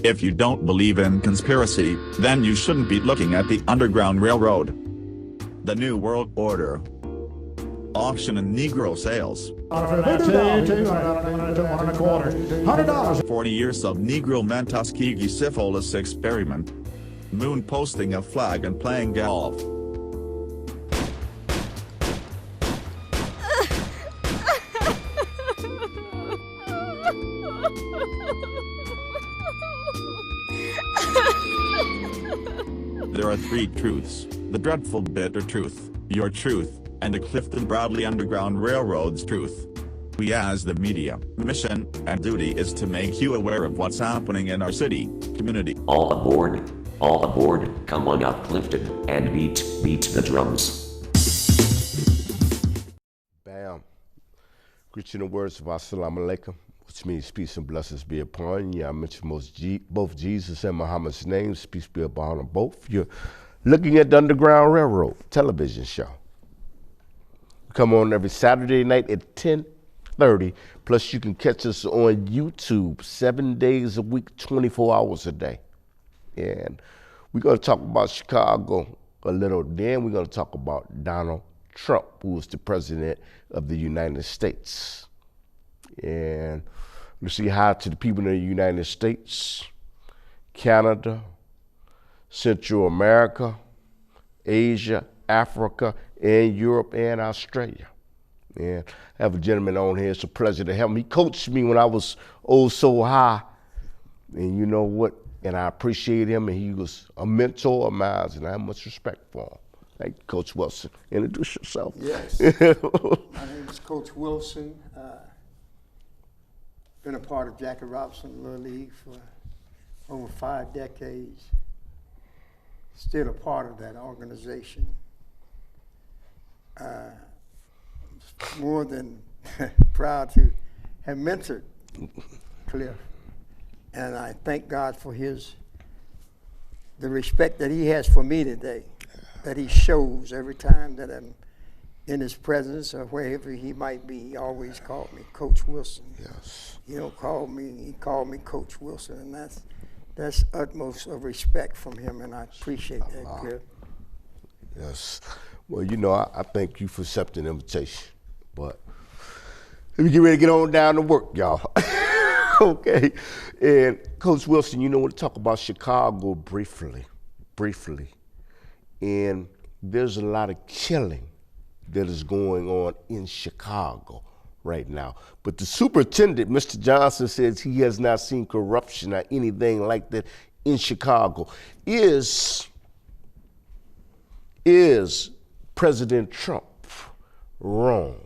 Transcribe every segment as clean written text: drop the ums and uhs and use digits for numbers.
If you don't believe in conspiracy, then you shouldn't be looking at the Underground Railroad. The New World Order. Auction and Negro sales. $100. 40 years of Negro men Tuskegee syphilis experiment. Moon posting a flag and playing golf. There are three truths: the dreadful bitter truth, your truth, and the Clifton Broadley Underground Railroad's truth. We as the media, mission, and duty is to make you aware of what's happening in our city, community. All aboard, come on up Clifton, and beat the drums. Bam. Greet you in the words of Assalamu alaikum, which means peace and blessings be upon you. I mentioned both Jesus and Muhammad's names, peace be upon them both. You're looking at the Underground Railroad television show. We come on every Saturday night at 10:30, plus you can catch us on YouTube 7 days a week, 24 hours a day. And we're going to talk about Chicago a little, then we're going to talk about Donald Trump, who is the president of the United States. And we say hi to the people in the United States, Canada, Central America, Asia, Africa, and Europe, and Australia. And I have a gentleman on here. It's a pleasure to have him. He coached me when I was so high. And you know what? And I appreciate him, and he was a mentor of mine, and I have much respect for him. Thank you, Coach Wilson. Introduce yourself. Yes. My name is Coach Wilson. Been a part of Jackie Robinson Little League for over 5 decades. Still a part of that organization. More than proud to have mentored Cliff. And I thank God for the respect that he has for me today, that he shows every time that I'm in his presence or wherever he might be. He always called me Coach Wilson. Yes. He called me Coach Wilson, and that's utmost of respect from him, and I appreciate that, Cliff. Yes. Well, you know, I thank you for accepting the invitation, but let me get ready to get on down to work, y'all. Okay. And Coach Wilson, you know, we'll talk about Chicago briefly. And there's a lot of killing that is going on in Chicago right now. But the superintendent, Mr. Johnson, says he has not seen corruption or anything like that in Chicago. Is President Trump wrong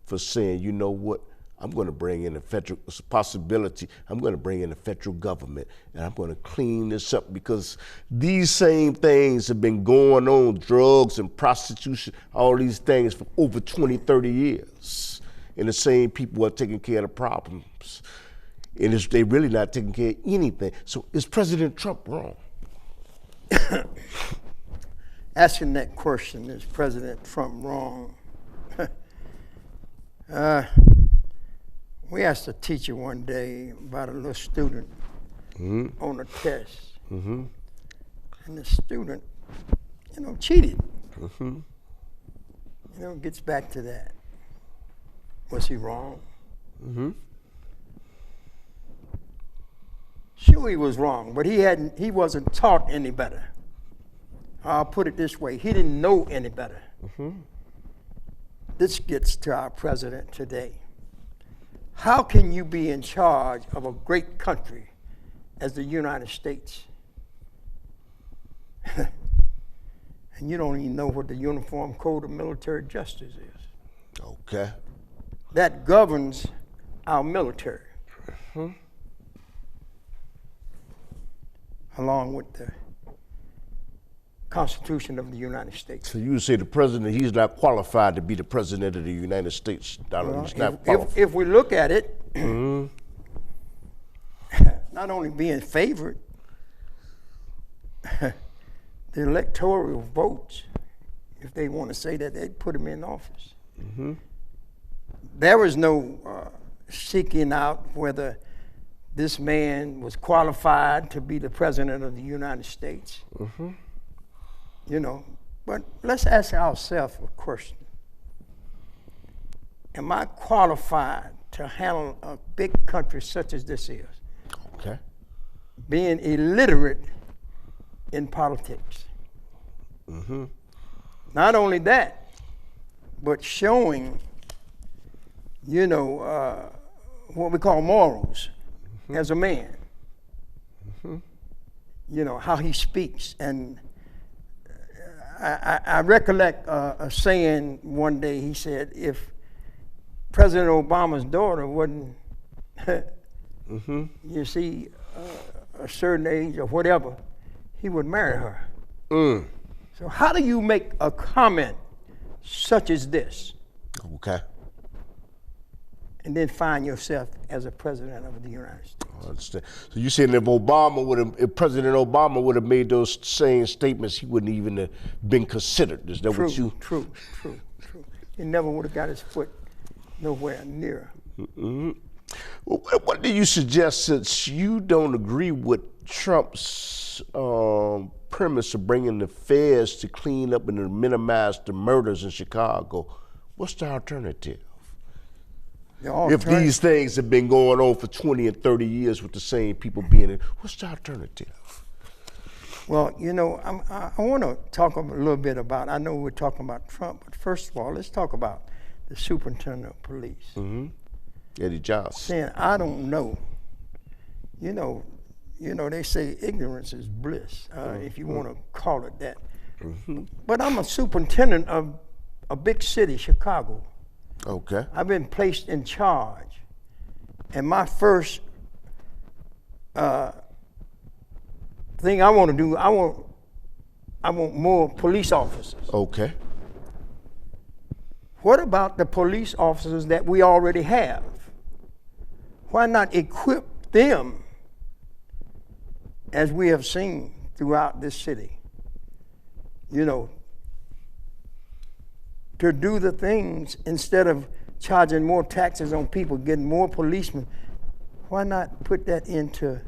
for saying, you know what, I'm going to bring in it's a possibility, I'm going to bring in the federal government and I'm going to clean this up, because these same things have been going on, drugs and prostitution, all these things for over 20, 30 years. And the same people are taking care of the problems. And they're really not taking care of anything. So is President Trump wrong? Asking that question, is President Trump wrong? We asked a teacher one day about a little student on a test. And the student, cheated. Gets back to that. Was he wrong? Sure, he was wrong, but he wasn't taught any better. I'll put it this way, he didn't know any better. This gets to our president today. How can you be in charge of a great country as the United States and you don't even know what the Uniform Code of Military Justice is? Okay. That governs our military, along with the Constitution of the United States. So you say the president, he's not qualified to be the president of the United States, Donald. He's not qualified. If we look at it, not only being favored, the electoral votes, if they want to say that, they'd put him in office. There was no seeking out whether this man was qualified to be the president of the United States. You know, but let's ask ourselves a question. Am I qualified to handle a big country such as this is? Okay. Being illiterate in politics. Not only that, but showing, you know, what we call morals as a man. You know, how he speaks. And I recollect a saying one day. He said, if President Obama's daughter wasn't, you see, a certain age or whatever, he would marry her. So how do you make a comment such as this? Okay. And then find yourself as a president of the United States? I understand. So you saying if President Obama would have made those same statements, he wouldn't even have been considered. Is that what you? True. He never would have got his foot nowhere near. Well, what do you suggest, since you don't agree with Trump's premise of bringing the feds to clean up and to minimize the murders in Chicago? What's the alternative? If these things have been going on for 20 and 30 years with the same people being in, what's the alternative? Well, you know, I want to talk a little bit about, I know we're talking about Trump, but first of all, let's talk about the superintendent of police. Eddie Johnson. Saying, I don't know. You know, they say ignorance is bliss, if you want to call it that. But I'm a superintendent of a big city, Chicago. Okay. I've been placed in charge. And my first thing I want to do, I want more police officers. Okay. What about the police officers that we already have? Why not equip them as we have seen throughout this city? You know, to do the things instead of charging more taxes on people, getting more policemen. Why not put that into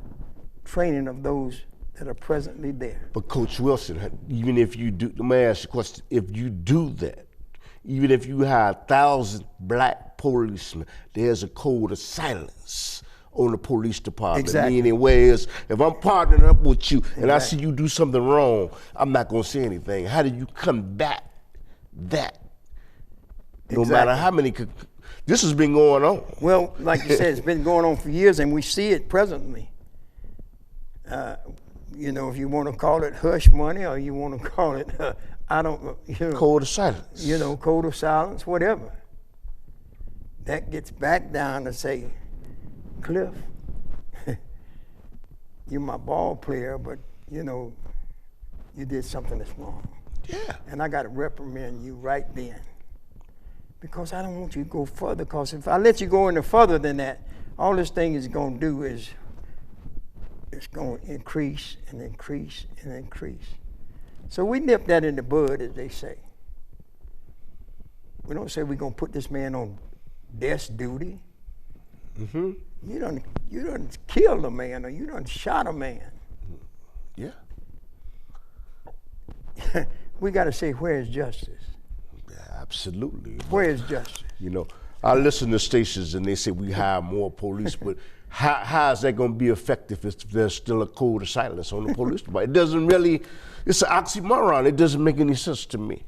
training of those that are presently there? But Coach Wilson, even if you do, let me ask you a question, if you do that, even if you have 1,000 black policemen, there's a code of silence on the police department. Exactly. Meaning, whereas if I'm partnering up with you and I see you do something wrong, I'm not going to say anything. How do you combat that? No matter how many, this has been going on. Well, like you said, it's been going on for years, and we see it presently. You know, if you want to call it hush money, or you want to call it, I don't know. You know, Code of silence. You know, code of silence, whatever. That gets back down to say, Cliff, you're my ball player, but you know, you did something that's wrong. Yeah. And I got to reprimand you right then. Because I don't want you to go further, because if I let you go any further than that, all this thing is going to do is it's going to increase and increase and increase. So we nip that in the bud, as they say. We don't say we're going to put this man on desk duty. You done killed a man, or you done shot a man. Yeah. We got to say, where is justice? Absolutely. Where is justice? You know, I listen to stations and they say we hire more police, but how is that going to be effective if there's still a code of silence on the police department? It doesn't really, it's an oxymoron. It doesn't make any sense to me.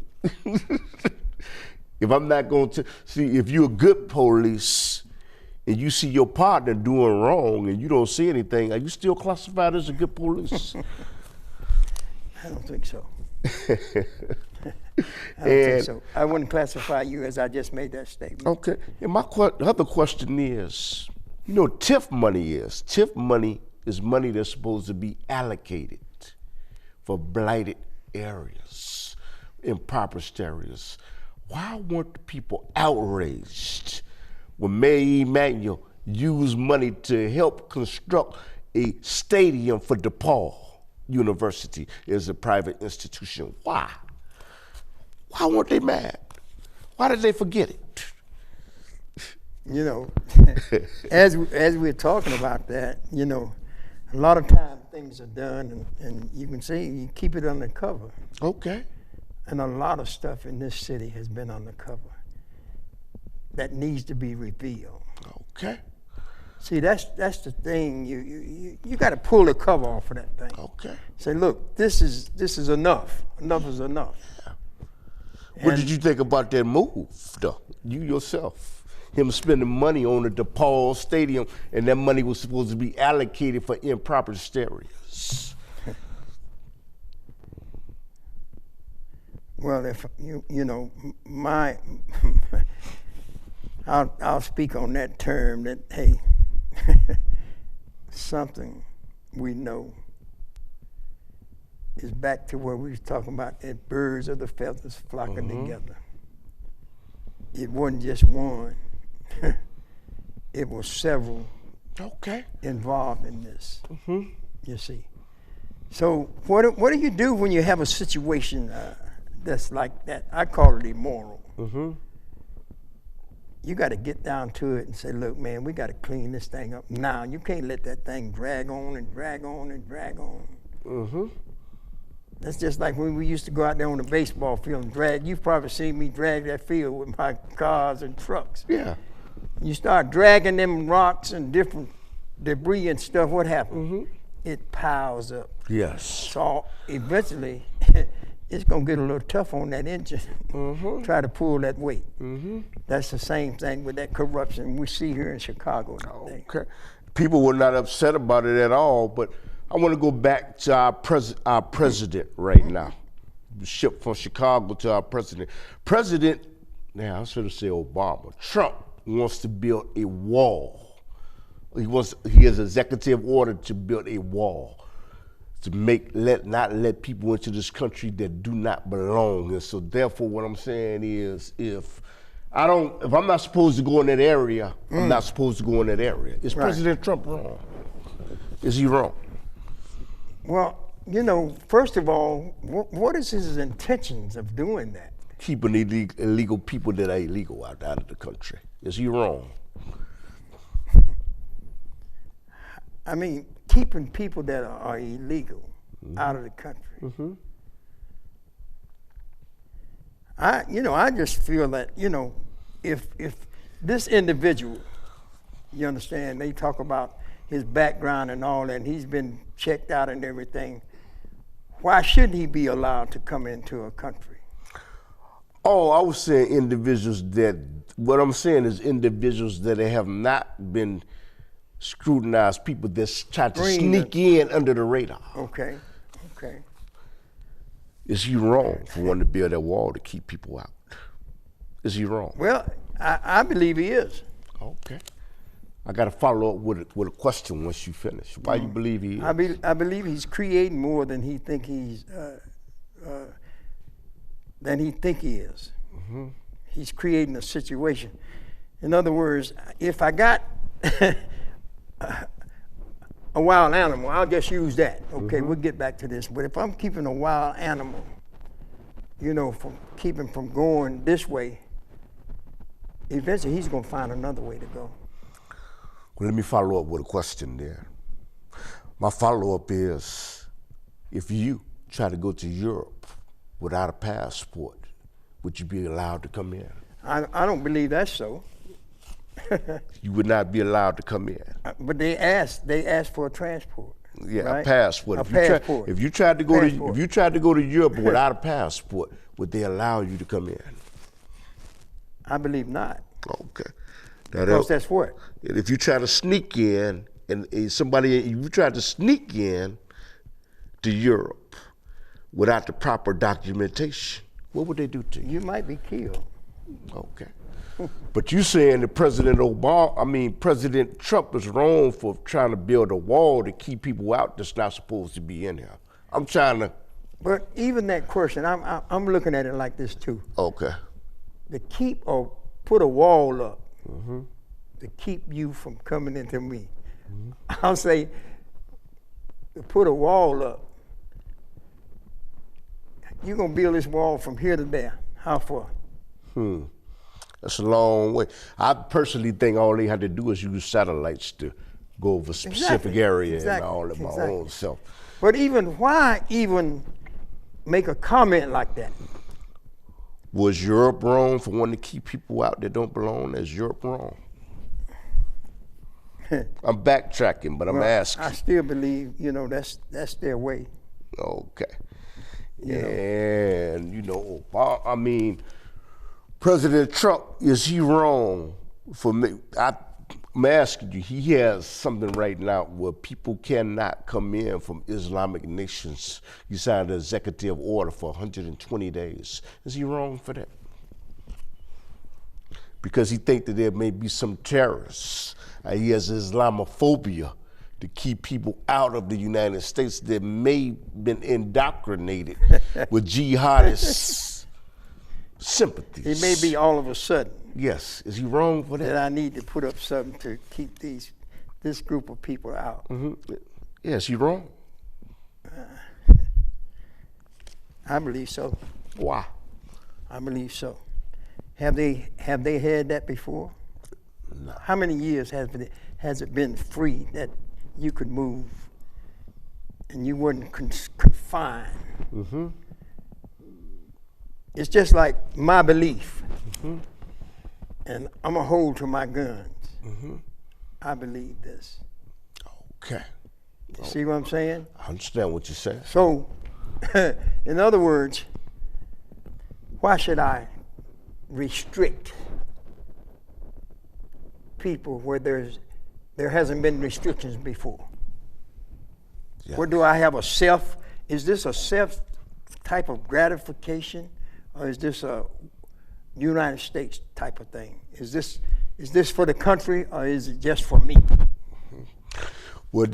If I'm not going to, see, if you're a good police and you see your partner doing wrong and you don't see anything, are you still classified as a good police? I don't think so. I don't think so. I wouldn't classify you as I just made that statement. Okay. And my other question is, you know, TIF money is. TIF money is money that's supposed to be allocated for blighted areas, impoverished areas. Why weren't the people outraged when Mayor Emanuel used money to help construct a stadium for DePaul University as a private institution? Why? Why weren't they mad? Why did they forget it? You know, as we're talking about that, you know, a lot of times things are done, and you can see you keep it undercover. Okay. And a lot of stuff in this city has been undercover that needs to be revealed. Okay. See, that's the thing. You got to pull the cover off of that thing. Okay. Say, look, this is enough. Enough is enough. What did you think about that move, though? You yourself, him spending money on the DePaul Stadium, and that money was supposed to be allocated for improper stereos. Well, if you know my, I'll speak on that term. That hey, something we know is back to where we was talking about that birds of the feathers flocking together. It wasn't just one. It was several involved in this. You see. So what do you do when you have a situation that's like that? I call it immoral. You got to get down to it and say, look, man, we got to clean this thing up now. You can't let that thing drag on and drag on and drag on. That's just like when we used to go out there on the baseball field and drag. You've probably seen me drag that field with my cars and trucks. Yeah. You start dragging them rocks and different debris and stuff, what happens? It piles up. Yes. So eventually, it's going to get a little tough on that engine. Try to pull that weight. That's the same thing with that corruption we see here in Chicago today. Okay. People were not upset about it at all, but I want to go back to our president right now. Shipped from Chicago to our president. Now I should have said Obama. Trump wants to build a wall. He has executive order to build a wall to not let people into this country that do not belong. And so therefore what I'm saying is if I'm not supposed to go in that area, I'm not supposed to go in that area. Is President Trump wrong? Is he wrong? Well, you know, first of all, what is his intentions of doing that? Keeping illegal people that are illegal out of the country. Is he wrong? I mean, keeping people that are illegal out of the country. I just feel that, you know, if this individual, you understand, they talk about his background and all that, and he's been checked out and everything, why shouldn't he be allowed to come into a country? Oh, I was saying what I'm saying is individuals that have not been scrutinized, people that try to sneak in under the radar. Okay. Is he wrong for wanting to build that wall to keep people out? Is he wrong? Well, I believe he is. Okay. I got to follow up with a question once you finish. Why you believe he is? I believe he's creating more than he think he is. He's creating a situation. In other words, if I got a wild animal, I'll just use that. Okay, we'll get back to this. But if I'm keeping a wild animal, you know, from going this way, eventually he's going to find another way to go. Well, let me follow up with a question there. My follow-up is, if you try to go to Europe without a passport, would you be allowed to come in? I don't believe that's so. You would not be allowed to come in. But they asked for a transport. Yeah, right? a passport. If you tried to go to Europe without a passport, would they allow you to come in? I believe not. Okay. Because that's what? If you try to sneak in, if you try to sneak in to Europe without the proper documentation, what would they do to you? You might be killed. Okay. But you saying that President Trump is wrong for trying to build a wall to keep people out that's not supposed to be in here. I'm trying to. But even that question, I'm looking at it like this too. Okay. To keep or put a wall up to keep you from coming into me. I'll say to put a wall up. You're gonna build this wall from here to there. How far? That's a long way. I personally think all they had to do is use satellites to go over a specific area and all of my own self. But why even make a comment like that? Was Europe wrong for wanting to keep people out that don't belong? Is Europe wrong? I'm backtracking, but I'm asking. I still believe, that's their way. Okay. And, I mean, President Trump, is he wrong for me? I'm asking you, he has something right now where people cannot come in from Islamic nations. He signed an executive order for 120 days. Is he wrong for that? Because he thinks that there may be some terrorists. He has Islamophobia to keep people out of the United States that may have been indoctrinated with jihadist sympathies. He may be all of a sudden. Yes. Is he wrong for that? That I need to put up something to keep this group of people out. Mm-hmm. Yes, he wrong? I believe so. Why? I believe so. Have they had that before? No. How many years has it been free that you could move and you weren't confined? Mm-hmm. It's just like my belief. Mm-hmm. And I'm going to hold to my guns. Mm-hmm. I believe this. Okay. You see what I'm saying? I understand what you're saying. So, in other words, why should I restrict people where there hasn't been restrictions before? Yes. Where do I have is this a self type of gratification, or is this a United States type of thing? Is this for the country, or is it just for me? Well, at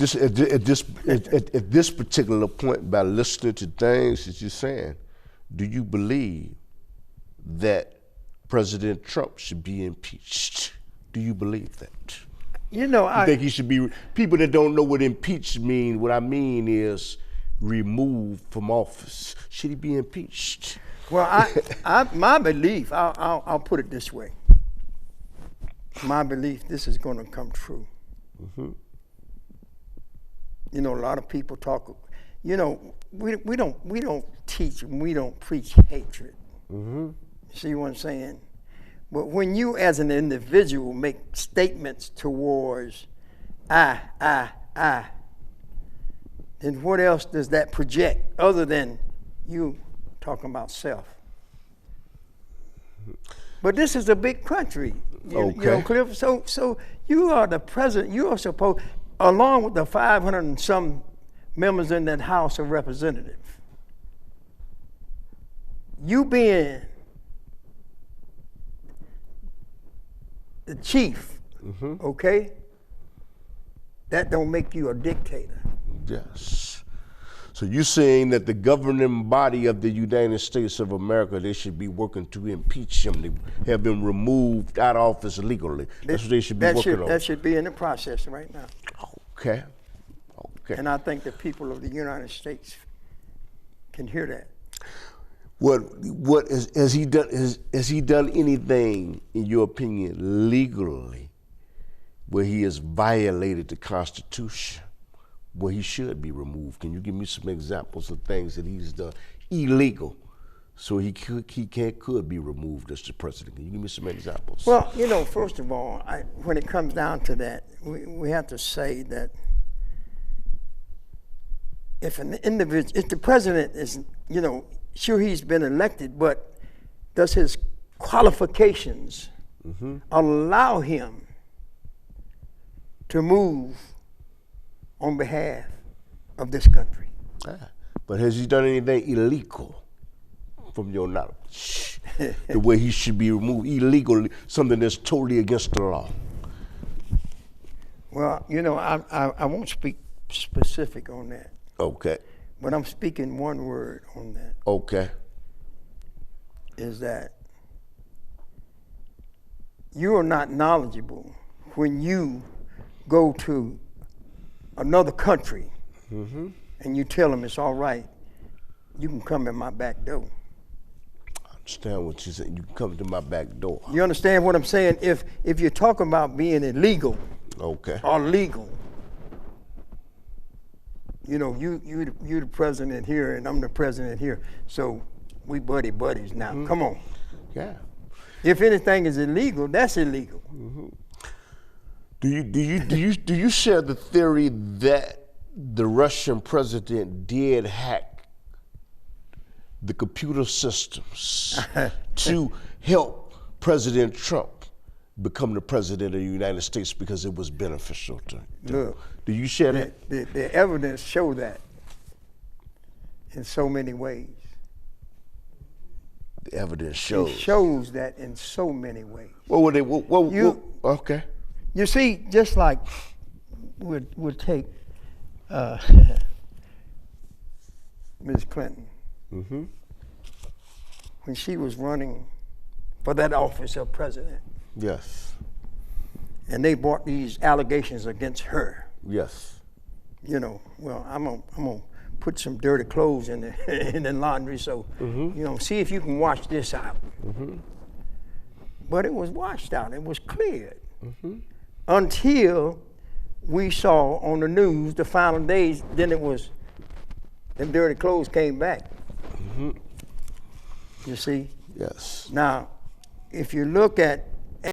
this particular point, by listening to things that you're saying, do you believe that President Trump should be impeached? Do you believe that? You think he should be? People that don't know what impeached mean, what I mean is removed from office. Should he be impeached? Well, my belief, I'll put it this way. My belief, this is going to come true. Mm-hmm. A lot of people talk. We don't teach and we don't preach hatred. Mm-hmm. See what I'm saying? But when you, as an individual, make statements towards I, then what else does that project other than you talking about self? But this is a big country, Cliff. So you are the president. You are supposed, along with the 500 and some members in that House of Representatives, you being the chief, mm-hmm. Okay? That don't make you a dictator. Yes. So you're saying that the governing body of the United States of America, they should be working to impeach him, to have him removed out of office legally. That's what they should be working on. That should be in the process right now. Okay. And I think the people of the United States can hear that. What has he done? Has he done anything, in your opinion, legally, where he has violated the Constitution, where he should be removed? Can you give me some examples of things that he's done illegal, so he could be removed as the president? Can you give me some examples? Well, first of all, when it comes down to that, we have to say that if the president is, sure, he's been elected, but does his qualifications mm-hmm. allow him to move on behalf of this country? But has he done anything illegal, from your knowledge? The way he should be removed illegally, something that's totally against the law? Well, I won't speak specific on that. Okay. But I'm speaking one word on that. Okay. Is that you are not knowledgeable when you go to another country and you tell them it's all right, you can come in my back door. I understand what you're saying. You can come to my back door. You understand what I'm saying? If you're talking about being illegal Okay. or legal, you know, you the president here and I'm the president here, so we buddies now. Mm-hmm. Come on. Yeah. If anything is illegal, that's illegal. Mm-hmm. Do you share the theory that the Russian president did hack the computer systems to help President Trump become the president of the United States because it was beneficial to him? Look, do you share that? The evidence show that in so many ways. The evidence shows. It shows that in so many ways. What were they? Okay. You see, just like we'll take Ms. Clinton. Mm-hmm. When she was running for that office of president. Yes. And they brought these allegations against her. Yes. You know, well, I'm gonna put some dirty clothes in the laundry, so you know, see if you can wash this out. Mm-hmm. But it was washed out. It was cleared until we saw on the news the final days. Then it was them dirty clothes came back. You see? Yes. Now, if you look at